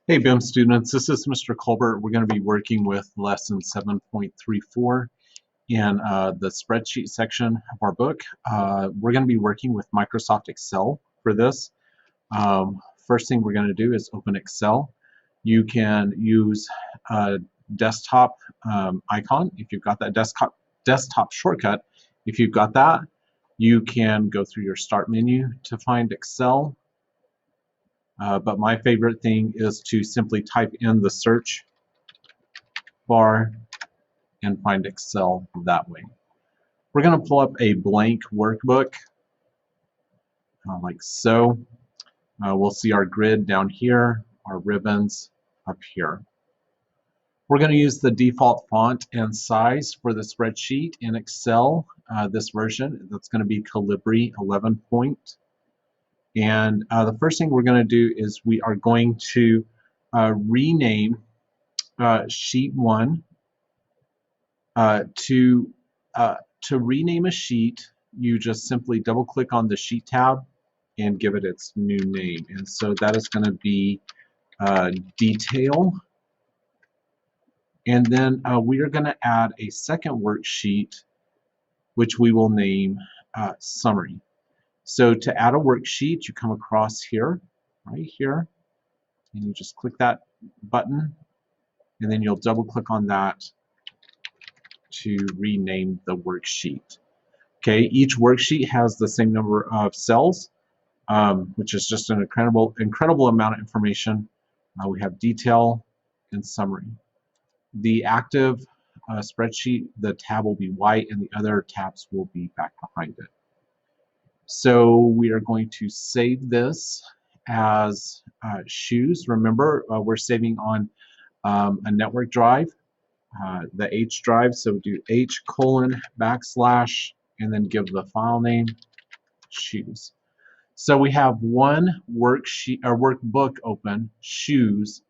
Hey BIM students, this is Mr. Colbert. We're going to be working with lesson 7.34 in the spreadsheet section of our book. We're going to be working with Microsoft Excel for this. First thing we're going to do is open Excel. You can use a desktop icon if you've got that desktop shortcut. If you've got that, you can go through your start menu to find Excel. But my favorite thing is to simply type in the search bar and find Excel that way. We're going to pull up a blank workbook like so. We'll see our grid down here, our ribbons up here. We're going to use the default font and size for the spreadsheet in Excel, this version. That's going to be Calibri 11 point. And the first thing we're going to do is we are going to rename sheet 1 to rename a sheet. You just simply double click on the sheet tab and give it its new name, and so that is going to be detail. And then we are going to add a second worksheet which we will name summary. So to add a worksheet, you come across here, right here, and you just click that button, and then you'll double click on that to rename the worksheet. Okay, each worksheet has the same number of cells, which is just an incredible amount of information. We have detail and summary. The active spreadsheet, the tab will be white and the other tabs will be back behind it. So we are going to save this as shoes. Remember, we're saving on a network drive, the H drive. So do H:\/ and then give the file name shoes. So we have one worksheet or workbook open, shoes,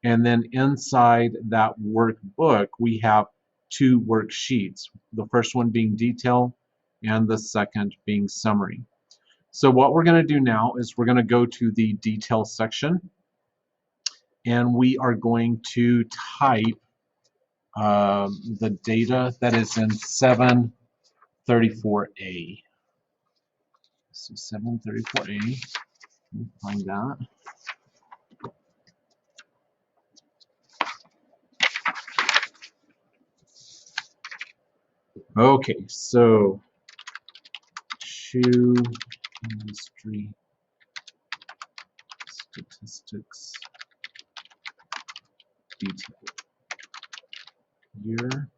and then inside that workbook we have two worksheets. The first one being detail and the second being summary. So what we're going to do now is we're going to go to the detail section and we are going to type the data that is in 734A. So 734A, let me find that. Okay, so shoe industry statistics detail year.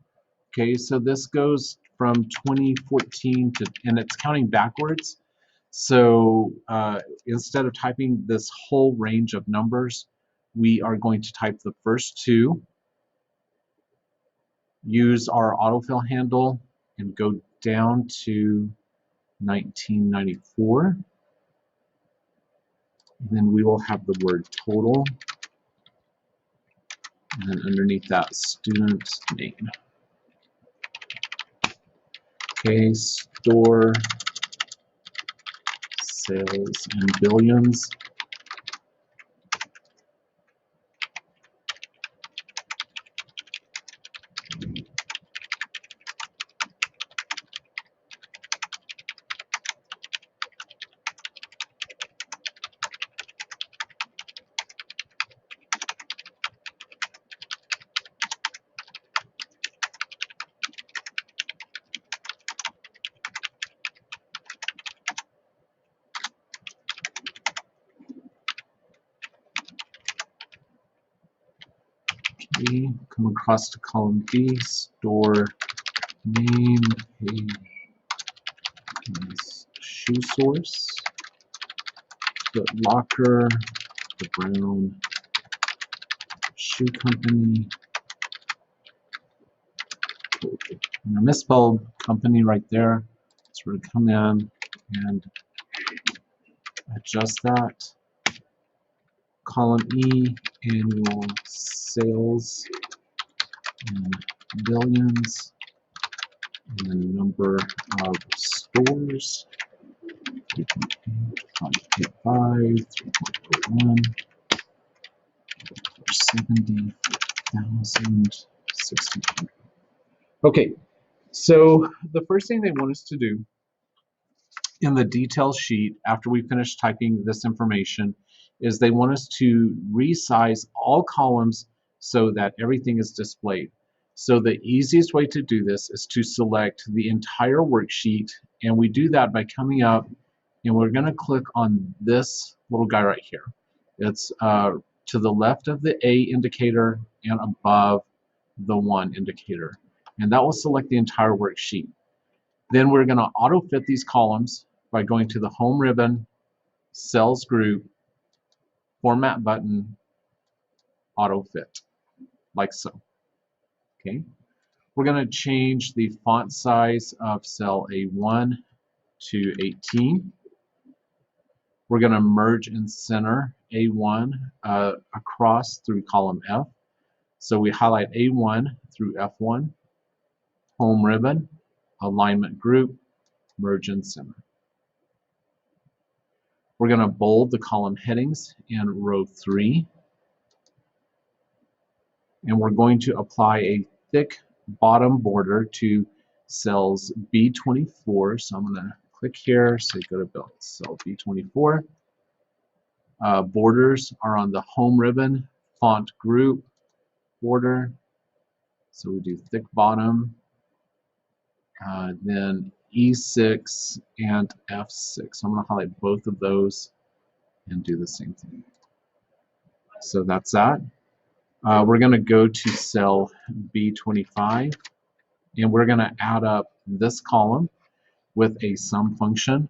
Okay, so this goes from 2014 to, and it's counting backwards. So instead of typing this whole range of numbers, we are going to type the first two, use our autofill handle, and go down to 1994. And then we will have the word total, and then underneath that, student name. Okay, store sales in billions. Okay, come across to column D, store name, page, shoe source, Foot Locker, the Brown Shoe Company. And I misspelled company right there, so we're going to come in and adjust that. Column E, annual sales in billions, and the number of stores, 3.8, 5.85, 3.41. 70,600. Okay, so the first thing they want us to do in the detail sheet after we finish typing this information is they want us to resize all columns so that everything is displayed. So the easiest way to do this is to select the entire worksheet, and we do that by coming up and we're going to click on this little guy right here. It's to the left of the A indicator and above the 1 indicator, and that will select the entire worksheet. Then we're going to auto fit these columns by going to the home ribbon, cells group, format button, auto fit, like so. Okay. We're going to change the font size of cell A1 to 18. We're going to merge and center A1 across through column F. So we highlight A1 through F1, home ribbon, alignment group, merge and center. We're going to bold the column headings in row 3. And we're going to apply a thick bottom border to cells B24. So I'm going to click here, say go to cell B24. Borders are on the home ribbon, font group, border. So we do thick bottom, then E6 and F6. So I'm going to highlight both of those and do the same thing. So that's that. We're going to go to cell B25, and we're going to add up this column with a sum function.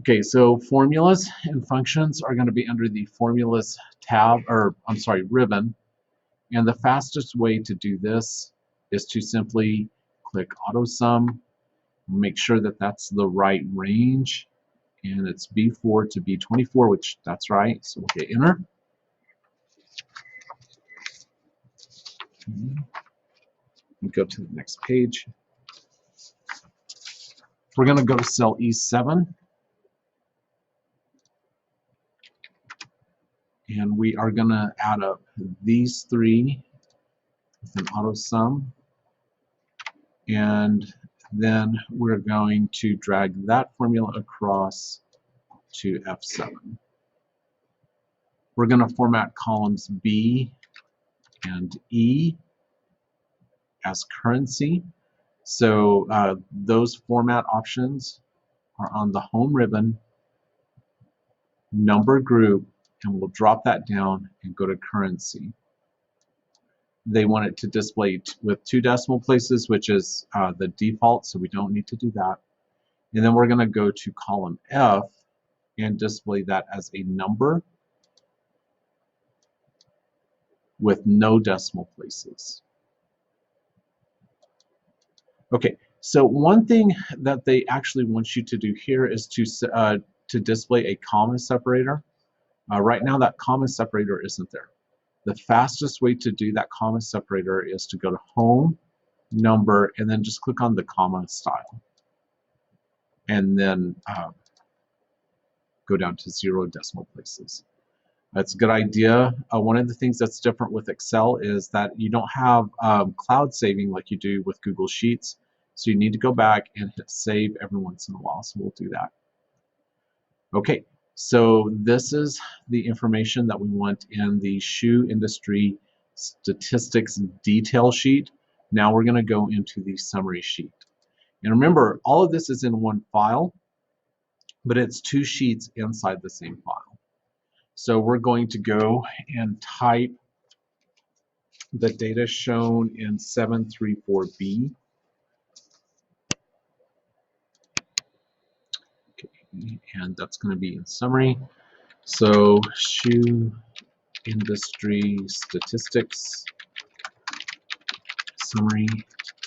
Okay, so formulas and functions are going to be under the formulas tab, or I'm sorry, ribbon. And the fastest way to do this is to simply click auto sum, make sure that that's the right range, and it's B4 to B24, which that's right. So we'll hit enter. Go to the next page. We're going to go to cell E7, and we are going to add up these three with an auto sum, and then we're going to drag that formula across to F7. We're going to format columns B and E as currency. So those format options are on the home ribbon, number group, and we'll drop that down and go to currency. They want it to display with 2 decimal places, which is the default, so we don't need to do that. And then we're going to go to column F and display that as a number with no decimal places. Okay, so one thing that they actually want you to do here is to display a comma separator. Right now that comma separator isn't there. The fastest way to do that comma separator is to go to home, number, and then just click on the comma style. And then go down to 0 decimal places. That's a good idea. One of the things that's different with Excel is that you don't have cloud saving like you do with Google Sheets. So you need to go back and hit save every once in a while. So we'll do that. Okay, so this is the information that we want in the shoe industry statistics detail sheet. Now we're going to go into the summary sheet. And remember, all of this is in one file, but it's 2 sheets inside the same file. So we're going to go and type the data shown in 734B. Okay, and that's going to be in summary. So shoe industry statistics summary,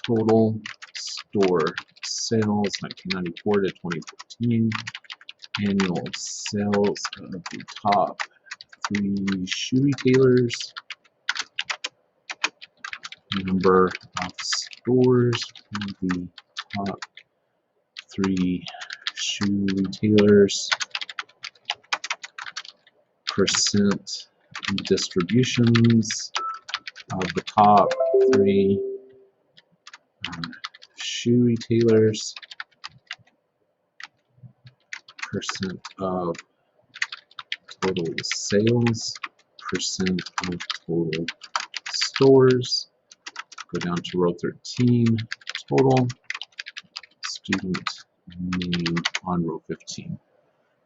total store sales 1994 to 2014, annual sales of the top 3 shoe retailers, number of stores in the top 3 shoe retailers, percent distributions, of the top 3 shoe retailers, percent of total sales, percent of total stores. Go down to row 13, total, student name on row 15.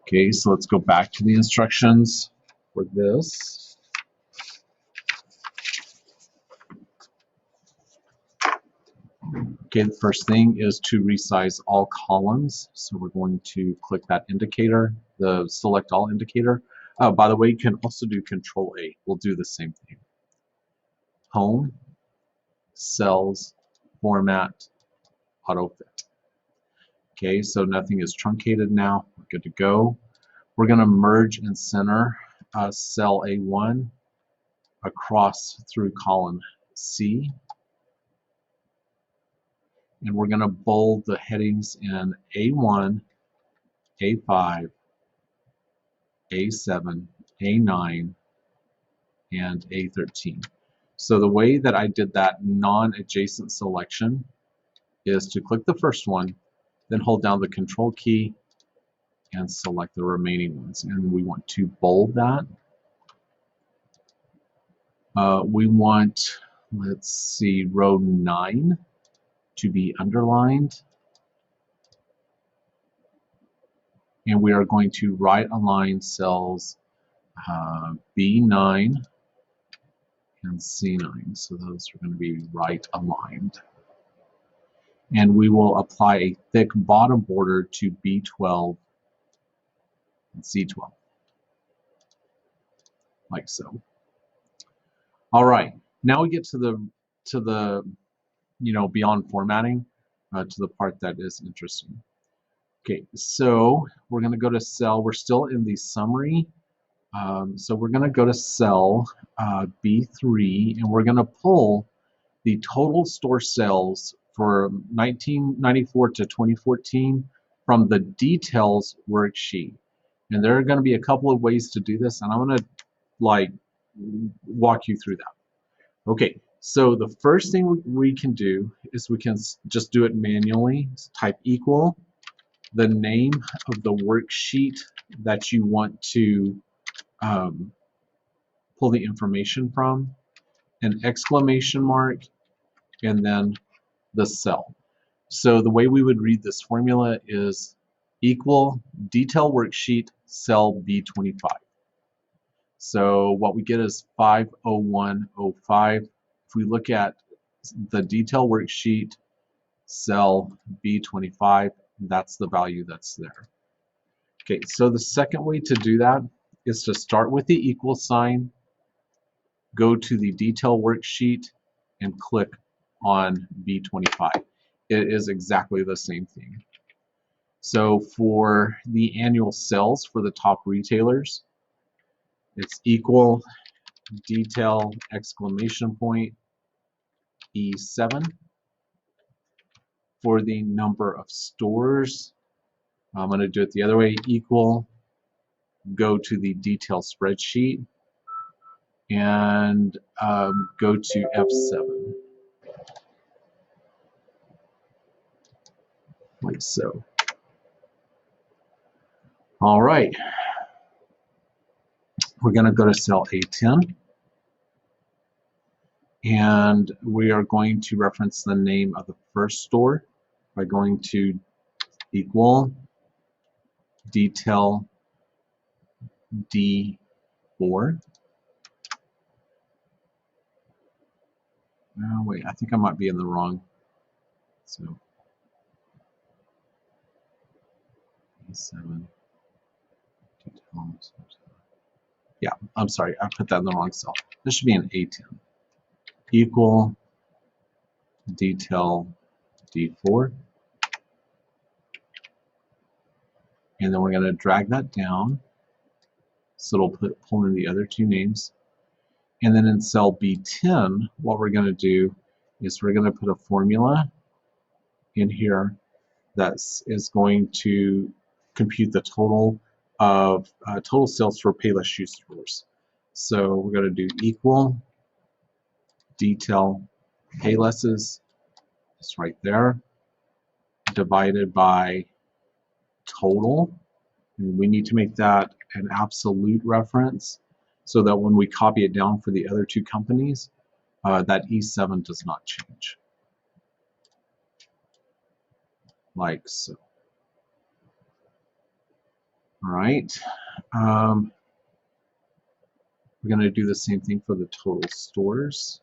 Okay, so let's go back to the instructions for this. Okay, the first thing is to resize all columns. So we're going to click that indicator, the select all indicator. By the way, you can also do Control A. We'll do the same thing. Home, cells, format, autofit. Okay, so nothing is truncated now. We're good to go. We're going to merge and center cell A1 across through column C. And we're going to bold the headings in A1, A5, A7, A9, and A13. So the way that I did that non-adjacent selection is to click the first one, then hold down the Control key and select the remaining ones. And we want to bold that. We want, let's see, row 9 to be underlined. And we are going to right align cells B9 and C9. So those are going to be right aligned. And we will apply a thick bottom border to B12 and C12, like so. All right, now we get to the beyond formatting, to the part that is interesting. Okay, so we're going to go to cell. We're still in the summary. So we're going to go to cell B3, and we're going to pull the total store sales for 1994 to 2014 from the details worksheet. And there are going to be a couple of ways to do this, and I'm going to walk you through that. Okay, so the first thing we can do is we can just do it manually. Type equal the name of the worksheet that you want to pull the information from, an exclamation mark, and then the cell. So the way we would read this formula is equal detail worksheet cell B25. So what we get is 50105. If we look at the detail worksheet cell B25, that's the value that's there. Okay, so the second way to do that is to start with the equal sign, go to the detail worksheet, and click on B25. It is exactly the same thing. So for the annual sales for the top retailers, it's equal detail exclamation point E7. For the number of stores, I'm going to do it the other way, equal, go to the detail spreadsheet, and go to F7, like so. All right, we're going to go to cell A10, and we are going to reference the name of the first store by going to equal detail D4. Oh, wait, I think I might be in the wrong. So, E7. Yeah, I'm sorry, I put that in the wrong cell. This should be an A10. Equal detail D4. And then we're going to drag that down so it'll pull in the other two names. And then in cell B10, what we're going to do is we're going to put a formula in here that is going to compute the total of total sales for Payless Shoe Stores. So we're going to do equal detail Paylesses is right there, divided by total. And we need to make that an absolute reference so that when we copy it down for the other two companies, that E7 does not change. Like so. All right. We're going to do the same thing for the total stores.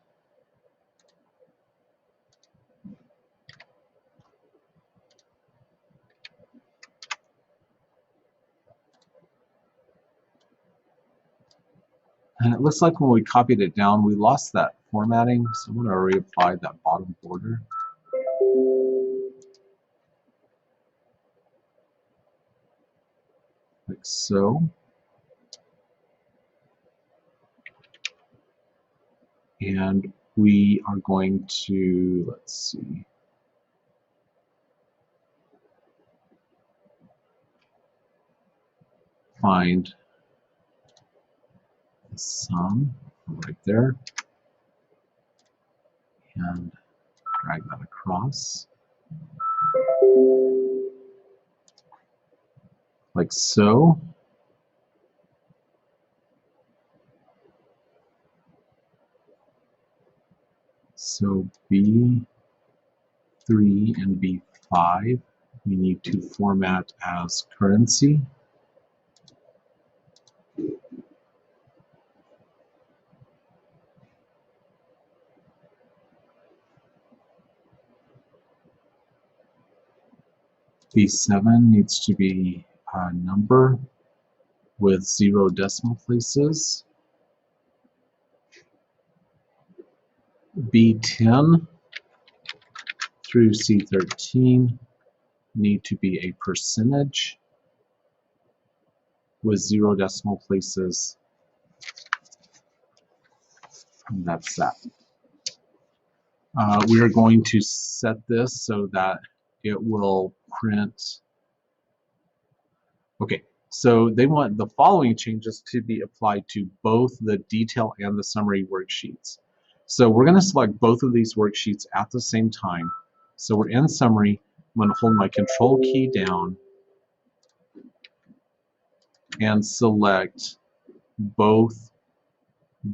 And it looks like when we copied it down, we lost that formatting. So I'm going to reapply that bottom border. Like so. And we are going to, let's see. Find the sum right there. And drag that across. Like so. So B3 and B5 we need to format as currency. B7 needs to be a number with 0 decimal places. B10 through C13 need to be a percentage with 0 decimal places. And that's that. We are going to set this so that it will print. Okay, so they want the following changes to be applied to both the detail and the summary worksheets. So we're going to select both of these worksheets at the same time. So we're in summary. I'm going to hold my control key down and select both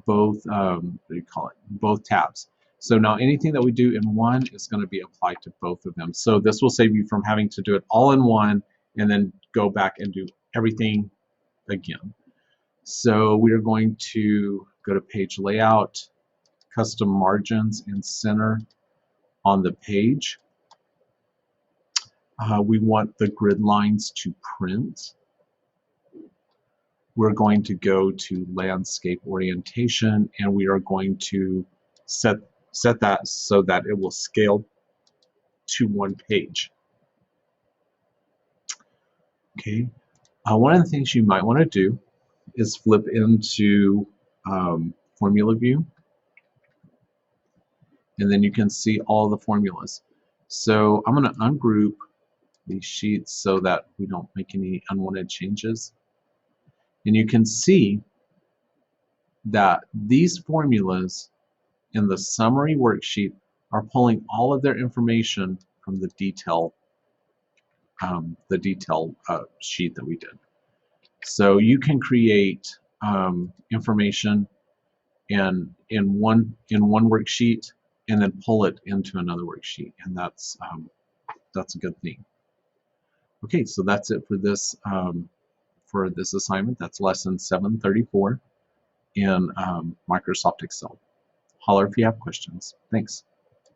what do you call it? Both tabs. So now anything that we do in one is going to be applied to both of them. So this will save you from having to do it all in one and then go back and do everything again. So we are going to go to page layout, custom margins, and center on the page. We want the grid lines to print. We're going to go to landscape orientation, and we are going to set that so that it will scale to one page. Okay. One of the things you might want to do is flip into formula view, and then you can see all the formulas. So I'm going to ungroup these sheets so that we don't make any unwanted changes. And you can see that these formulas in the summary worksheet are pulling all of their information from the detail sheet that we did. So you can create information in one worksheet and then pull it into another worksheet, and that's a good thing. Okay, so that's it for this assignment. That's lesson 734 in Microsoft Excel. Holler if you have questions. Thanks.